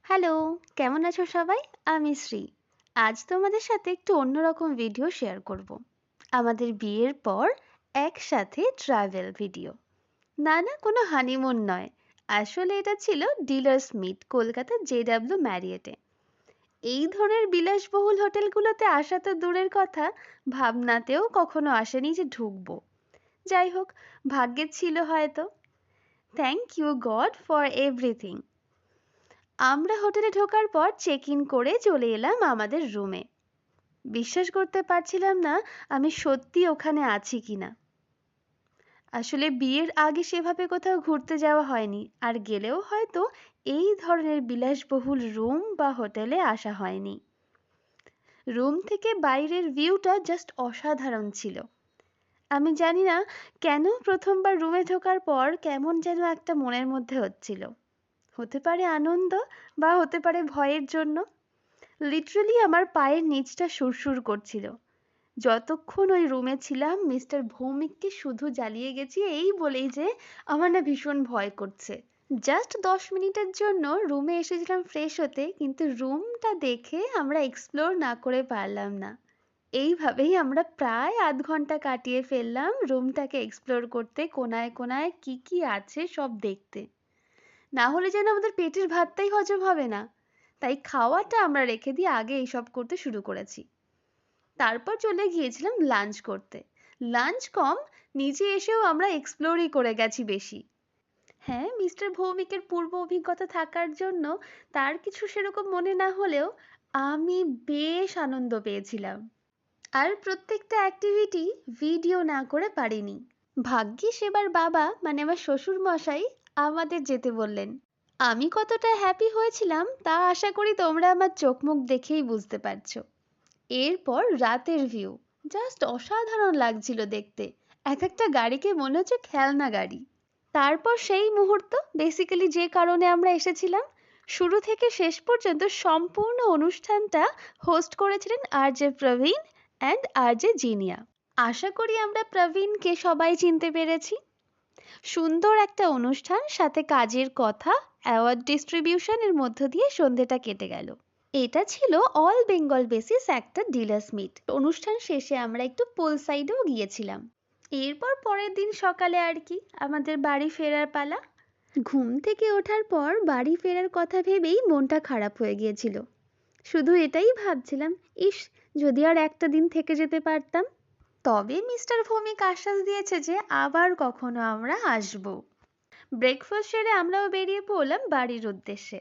Hello, কেমন আছো সবাই? আমি শ্রী। আজ তোমাদের সাথে একটু অন্যরকম ভিডিও শেয়ার করব। আমাদের বিয়ের পর একসাথে ট্রাভেল ভিডিও। না, কোনো হানিমুন নয়। আসলে এটা ছিল ডিলার্স মিট কলকাতার জেডব্লিউ ম্যারিয়েটে। এই ধরনের বিলাসবহুল হোটেলগুলোতে আসা তো দূরের কথা, ভাবনাতেও কখনো আসেনি যে ঢুকবো। যাই হোক, ভাগ্যে ছিল হয়তো। Thank you God for everything. আমরা হোটেলে ঢোকার পর চেক ইন করে চলে এলাম আমাদের রুমে। বিশ্বাস করতে পারছিলাম না আমি সত্যি ওখানে আছি কিনা। আসলে বিয়ের আগে সেভাবে কোথাও ঘুরতে যাওয়া হয়নি, আর গেলেও হয়তো এই ধরনের বিলাসবহুল রুম বা হোটেলে আসা হয়নি। রুম থেকে বাইরের ভিউটা জাস্ট অসাধারণ ছিল। আমি জানি না কেন প্রথমবার রুমে ঢোকার পর কেমন যেন একটা মনের মধ্যে হচ্ছিল। হতে পারে আনন্দ, বা হতে পারে ভয়ের জন্য। লিটারালি আমার পায়ের নিচটা সুরসুর করছিল। যতক্ষণ ওই রুমে ছিলাম মিস্টার ভৌমিককে শুধু জ্বালিয়ে গেছি এই বলেই যে আমার না ভীষণ ভয় করছে। জাস্ট 10 মিনিটের জন্য রুমে এসেছিলাম ফ্রেশ হতে, কিন্তু রুমটা দেখে আমরা এক্সপ্লোর না করে পারলাম না। এইভাবেই আমরা প্রায় আধ ঘন্টা কাটিয়ে ফেললাম রুমটাকে এক্সপ্লোর করতে, কোনায় কোনায় কি কি আছে সব দেখতে। না হলে যেন আমাদের পেটের ভাতটাই হজম হবে না। তাই খাওয়াটা আমরা রেখে দিয়ে আগে এইসব করতে শুরু করেছি। তারপর চলে গিয়েছিলাম লাঞ্চ করতে। লাঞ্চ কম, নিচে এসেও আমরা এক্সপ্লোরই করে গেছি বেশি। হ্যাঁ, মিস্টার ভৌমিকের পূর্ব অভিজ্ঞতা থাকার জন্য তার কিছু সেরকম মনে না হলেও আমি বেশ আনন্দ পেয়েছিলাম। আর প্রত্যেকটা অ্যাক্টিভিটি ভিডিও না করে পারিনি। ভাগ্যিস এবার বাবা মানে আমার শ্বশুর মশাই আমাদের যেতে বললেন। আমি কতটা হ্যাপি হয়েছিলাম তা আশা করি তোমরা আমার চোখ মুখ দেখেই বুঝতে পারছো। এরপর রাতের ভিউ জাস্ট অসাধারণ লাগছিল দেখতে। এক একটা গাড়িকে মনে হচ্ছে খেলনা গাড়ি। তারপর সেই মুহূর্ত, বেসিক্যালি যে কারণে আমরা এসেছিলাম, শুরু থেকে শেষ পর্যন্ত সম্পূর্ণ অনুষ্ঠানটা হোস্ট করেছিলেন RJ Prabin and RJ Jinia. আশা করি আমরা প্রবীণকে সবাই চিনতে পেরেছি। সুন্দর একটা অনুষ্ঠান, সাথে কাজের কথা, অ্যাওয়ার্ড ডিস্ট্রিবিউশনের মধ্য দিয়ে সন্ধেটা কেটে গেল। এটা ছিল অল বেঙ্গল বেসিস একটা ডিলার্স মিট। অনুষ্ঠান শেষে আমরা একটু পুল সাইডেও গিয়েছিলাম। এরপর পরের দিন সকালে আর কি আমাদের বাড়ি ফেরার পালা। ঘুম থেকে ওঠার পর বাড়ি ফেরার কথা ভেবেই মনটা খারাপ হয়ে গিয়েছিল। শুধু এটাই ভাবছিলাম, ইস, যদি আর একটা দিন থেকে যেতে পারতাম। তবে মিস্টার ভৌমিক আশ্বাস দিয়েছে যে আবার কখনো আমরা আসবো। ব্রেকফাস্ট সেরে আমরাও বেরিয়ে পড়লাম বাড়ির উদ্দেশ্যে।